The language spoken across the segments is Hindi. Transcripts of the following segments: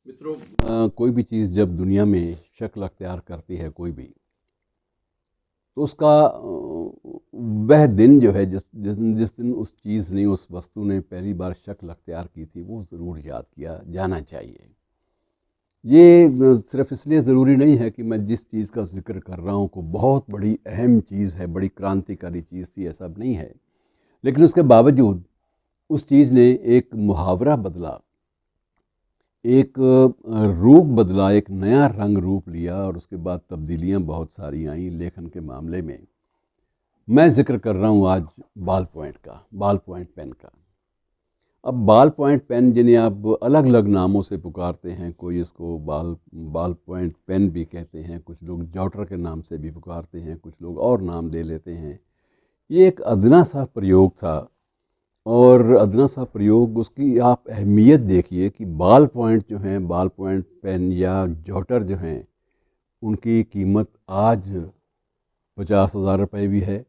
मित्रों, कोई भी चीज़ जब दुनिया में शक्ल अख्तियार करती है कोई भी, तो उसका वह दिन जो है जिस दिन उस चीज़ ने, उस वस्तु ने पहली बार शक्ल अख्तियार की थी, वो ज़रूर याद किया जाना चाहिए। ये सिर्फ इसलिए ज़रूरी नहीं है कि मैं जिस चीज़ का ज़िक्र कर रहा हूँ को बहुत बड़ी अहम चीज़ है, बड़ी क्रांतिकारी चीज़ थी, ऐसा नहीं है। लेकिन उसके बावजूद उस चीज़ ने एक मुहावरा बदला, एक रूप बदला, एक नया रंग रूप लिया और उसके बाद तब्दीलियां बहुत सारी आईं लेखन के मामले में। मैं ज़िक्र कर रहा हूँ आज बॉल पॉइंट का, बॉल पॉइंट पेन का। अब बॉल पॉइंट पेन जिन्हें आप अलग अलग नामों से पुकारते हैं, कोई इसको बॉल बॉल पॉइंट पेन भी कहते हैं, कुछ लोग जॉटर के नाम से भी पुकारते हैं, कुछ लोग और नाम दे लेते हैं। ये एक अदना सा प्रयोग था और अदना सा प्रयोग, उसकी आप अहमियत देखिए कि बॉल पॉइंट जो हैं, बॉल पॉइंट पेन या जॉटर जो हैं, उनकी कीमत आज 50,000 रुपये भी है,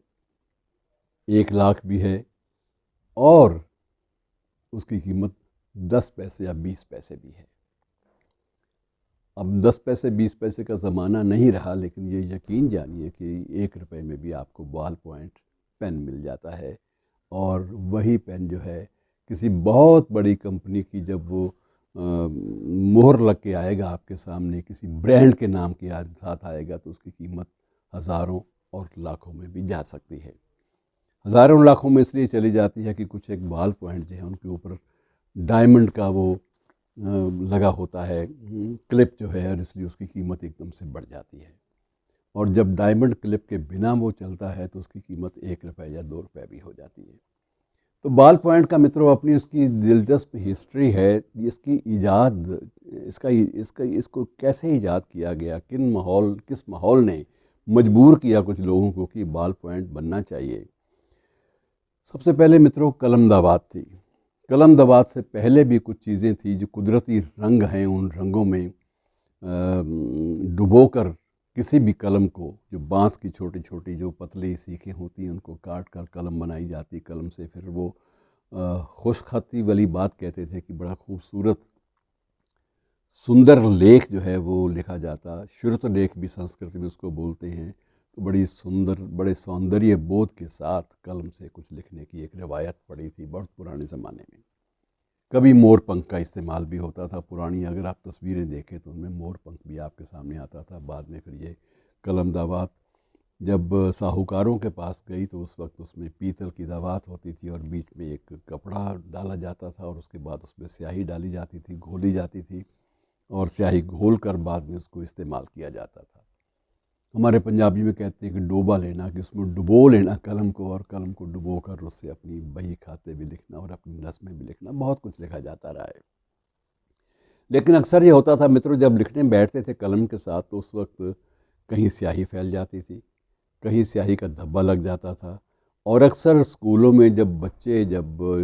1 लाख भी है और उसकी कीमत 10 पैसे या 20 पैसे भी है। अब 10 पैसे 20 पैसे का ज़माना नहीं रहा, लेकिन ये यकीन जानिए कि 1 रुपये में भी आपको बॉल पॉइंट पेन मिल जाता है। और वही पेन जो है किसी बहुत बड़ी कंपनी की, जब वो मोहर लग के आएगा आपके सामने, किसी ब्रांड के नाम के साथ आएगा, तो उसकी कीमत हज़ारों और लाखों में भी जा सकती है। हज़ारों लाखों में इसलिए चली जाती है कि कुछ एक बॉल पॉइंट जो है उनके ऊपर डायमंड का वो लगा होता है, क्लिप जो है, और इसलिए उसकी कीमत एकदम से बढ़ जाती है। और जब डायमंड क्लिप के बिना वो चलता है तो उसकी कीमत 1 रुपये या 2 रुपये भी हो जाती है। तो बॉल पॉइंट का मित्रों अपनी उसकी दिलचस्प हिस्ट्री है। इसकी ईजाद, इसका इसका इसको कैसे ईजाद किया गया, किस माहौल ने मजबूर किया कुछ लोगों को कि बॉल पॉइंट बनना चाहिए। सबसे पहले मित्रों कलम दवात थी। कलम दवात से पहले भी कुछ चीज़ें थी जो कुदरती रंग हैं, उन रंगों में डुबोकर किसी भी कलम को, जो बांस की छोटी छोटी जो पतली सीखें होती हैं उनको काट कर कलम बनाई जाती। कलम से फिर वो खुशखती वाली बात कहते थे कि बड़ा खूबसूरत सुंदर लेख जो है वो लिखा जाता। श्रुत लेख भी संस्कृत में उसको बोलते हैं। तो बड़ी सुंदर, बड़े सौंदर्य बोध के साथ कलम से कुछ लिखने की एक रिवायत पड़ी थी बहुत पुराने ज़माने में। कभी मोर पंख का इस्तेमाल भी होता था। पुरानी अगर आप तस्वीरें देखें तो उनमें मोर पंख भी आपके सामने आता था। बाद में फिर ये कलम दावात जब साहूकारों के पास गई तो उस वक्त उसमें पीतल की दावात होती थी और बीच में एक कपड़ा डाला जाता था और उसके बाद उसमें स्याही डाली जाती थी, घोली जाती थी और स्याही घोल कर बाद में उसको इस्तेमाल किया जाता था। हमारे पंजाबी में कहते हैं कि डोबा लेना, कि उसमें डुबो लेना कलम को, और कलम को डुबो कर उससे अपनी बही खाते भी लिखना और अपनी नज़्में भी लिखना। बहुत कुछ लिखा जाता रहा है। लेकिन अक्सर ये होता था मित्रों, जब लिखने बैठते थे कलम के साथ तो उस वक्त कहीं स्याही फैल जाती थी, कहीं स्याही का धब्बा लग जाता था। और अक्सर स्कूलों में जब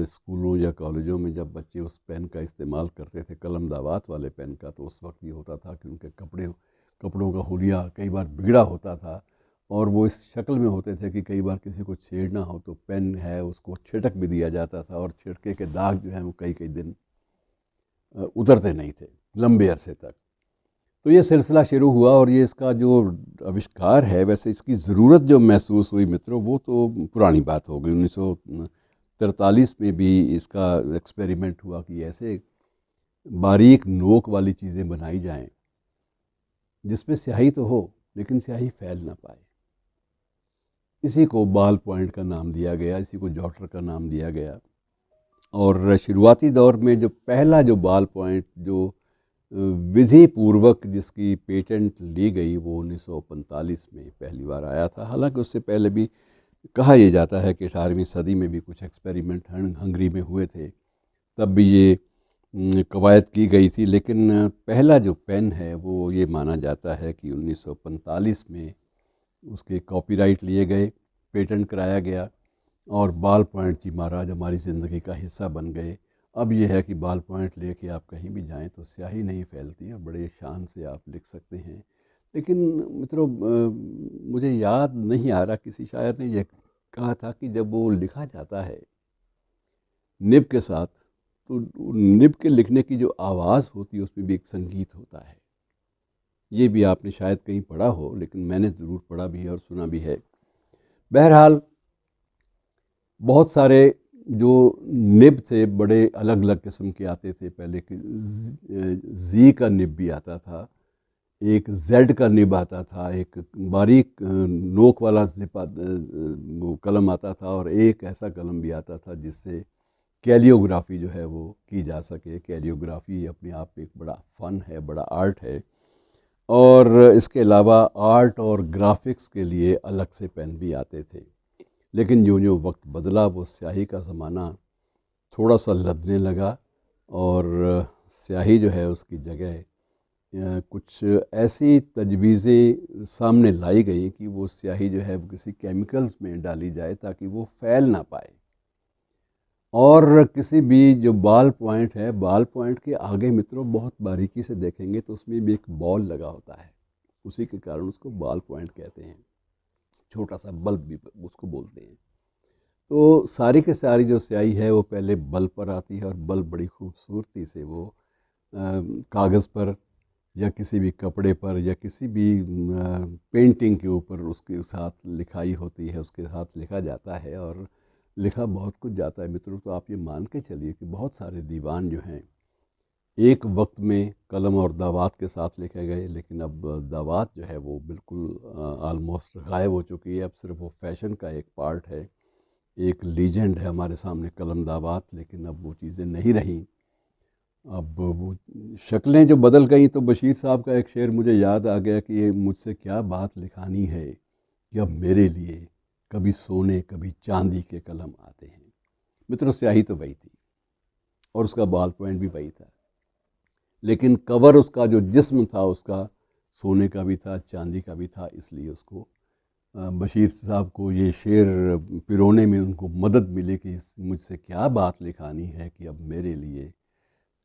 स्कूलों या कॉलेजों में जब बच्चे उस पेन का इस्तेमाल करते थे, कलम दावात वाले पेन का, तो उस वक्त ये होता था कि उनके कपड़ों का हुलिया कई बार बिगड़ा होता था और वो इस शक्ल में होते थे कि कई बार किसी को छेड़ना हो तो पेन है उसको छिटक भी दिया जाता था और छिटके के दाग जो है वो कई कई दिन उतरते नहीं थे, लंबे अरसे तक। तो ये सिलसिला शुरू हुआ और ये इसका जो आविष्कार है, वैसे इसकी ज़रूरत जो महसूस हुई मित्रों, वो तो पुरानी बात हो गई। 1943 में भी इसका एक्सपेरिमेंट हुआ कि ऐसे बारीक नोक वाली चीज़ें बनाई जाएं जिसमें स्याही तो हो लेकिन स्याही फैल ना पाए। इसी को बॉल पॉइंट का नाम दिया गया, इसी को जॉटर का नाम दिया गया। और शुरुआती दौर में जो पहला जो बॉल पॉइंट जो विधि पूर्वक जिसकी पेटेंट ली गई, वो 1945 में पहली बार आया था। हालांकि उससे पहले भी कहा यह जाता है कि 18वीं सदी में भी कुछ एक्सपेरिमेंट हंगरी में हुए थे, तब भी ये कवायद की गई थी। लेकिन पहला जो पेन है वो ये माना जाता है कि 1945 में उसके कॉपीराइट लिए गए, पेटेंट कराया गया और बॉल पॉइंट जी महाराज हमारी ज़िंदगी का हिस्सा बन गए। अब यह है कि बॉल पॉइंट लेके आप कहीं भी जाएं तो स्याही नहीं फैलती है, बड़े शान से आप लिख सकते हैं। लेकिन मित्रों, मुझे याद नहीं आ रहा, किसी शायर ने यह कहा था कि जब वो लिखा जाता है निब के साथ, तो निब के लिखने की जो आवाज़ होती है उसमें भी एक संगीत होता है। ये भी आपने शायद कहीं पढ़ा हो, लेकिन मैंने ज़रूर पढ़ा भी है और सुना भी है। बहरहाल बहुत सारे जो निब थे बड़े अलग अलग किस्म के आते थे। पहले जी का निब भी आता था, एक जेड का निब आता था, एक बारीक नोक वाला वो कलम आता था, और एक ऐसा कलम भी आता था जिससे कैलियोग्राफी जो है वो की जा सके। कैलियोग्राफी अपने आप में एक बड़ा फ़न है, बड़ा आर्ट है। और इसके अलावा आर्ट और ग्राफिक्स के लिए अलग से पेन भी आते थे। लेकिन यूँ यूँ वक्त बदला, वो स्याही का ज़माना थोड़ा सा लदने लगा, और स्याही जो है उसकी जगह कुछ ऐसी तजवीज़ें सामने लाई गई कि वो स्याही जो है वो किसी केमिकल्स में डाली जाए ताकि वो फैल ना पाए। और किसी भी जो बाल पॉइंट है, बाल पॉइंट के आगे मित्रों बहुत बारीकी से देखेंगे तो उसमें भी एक बॉल लगा होता है, उसी के कारण उसको बाल पॉइंट कहते हैं। छोटा सा बल्ब भी उसको बोलते हैं। तो सारी की सारी जो स्याही है वो पहले बल्ब पर आती है, और बल्ब बड़ी खूबसूरती से वो कागज़ पर या किसी भी कपड़े पर या किसी भी पेंटिंग के ऊपर उसके साथ लिखाई होती है, उसके साथ लिखा जाता है, और लिखा बहुत कुछ जाता है मित्रों। तो आप ये मान के चलिए कि बहुत सारे दीवान जो हैं एक वक्त में कलम और दावात के साथ लिखे गए, लेकिन अब दावात जो है वो बिल्कुल आलमोस्ट गायब हो चुकी है। अब सिर्फ वो फैशन का एक पार्ट है, एक लीजेंड है हमारे सामने कलम दावात, लेकिन अब वो चीज़ें नहीं रहीं। अब वो शक्लें जो बदल गई, तो बशीर साहब का एक शेर मुझे याद आ गया कि ये मुझसे क्या बात लिखानी है कि अब मेरे लिए कभी सोने कभी चांदी के कलम आते हैं। मित्रों, स्याही तो वही थी और उसका बाल पॉइंट भी वही था, लेकिन कवर उसका जो जिस्म था उसका सोने का भी था, चांदी का भी था। इसलिए उसको बशीर साहब को ये शेर पिरोने में उनको मदद मिली कि मुझसे क्या बात लिखानी है कि अब मेरे लिए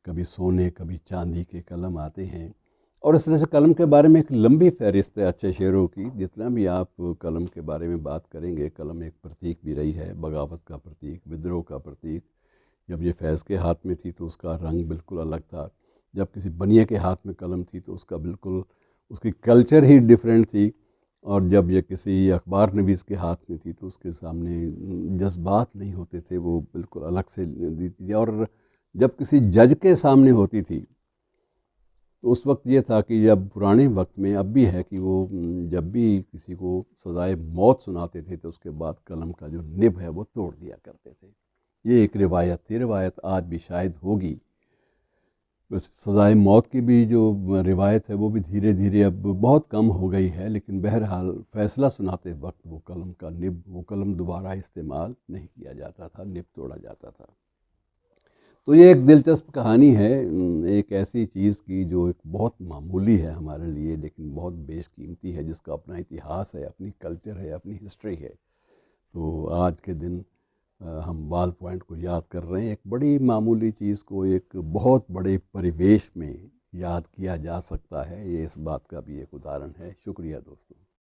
कभी सोने कभी चांदी के कलम आते हैं। और इस तरह से कलम के बारे में एक लंबी फहरिस्त है अच्छे शेरों की। जितना भी आप कलम के बारे में बात करेंगे, कलम एक प्रतीक भी रही है, बगावत का प्रतीक, विद्रोह का प्रतीक। जब ये फैज़ के हाथ में थी तो उसका रंग बिल्कुल अलग था, जब किसी बनिए के हाथ में कलम थी तो उसका बिल्कुल उसकी कल्चर ही डिफरेंट थी, और जब ये किसी अखबार नवीस के हाथ में थी तो उसके सामने जज्बात नहीं होते थे, वो बिल्कुल अलग से दी थी। और जब किसी जज के सामने होती थी तो उस वक्त ये था कि जब पुराने वक्त में, अब भी है कि वो जब भी किसी को सज़ाए मौत सुनाते थे तो उसके बाद कलम का जो निब है वो तोड़ दिया करते थे। ये एक रिवायत थी, रिवायत आज भी शायद होगी। बस सज़ाए मौत की भी जो रिवायत है वो भी धीरे धीरे अब बहुत कम हो गई है, लेकिन बहरहाल फ़ैसला सुनाते वक्त वो कलम का निब, वो कलम दोबारा इस्तेमाल नहीं किया जाता था, निब तोड़ा जाता था। तो ये एक दिलचस्प कहानी है एक ऐसी चीज़ की जो एक बहुत मामूली है हमारे लिए, लेकिन बहुत बेशकीमती है, जिसका अपना इतिहास है, अपनी कल्चर है, अपनी हिस्ट्री है। तो आज के दिन हम बाल पॉइंट को याद कर रहे हैं। एक बड़ी मामूली चीज़ को एक बहुत बड़े परिवेश में याद किया जा सकता है, ये इस बात का भी एक उदाहरण है। शुक्रिया दोस्तों।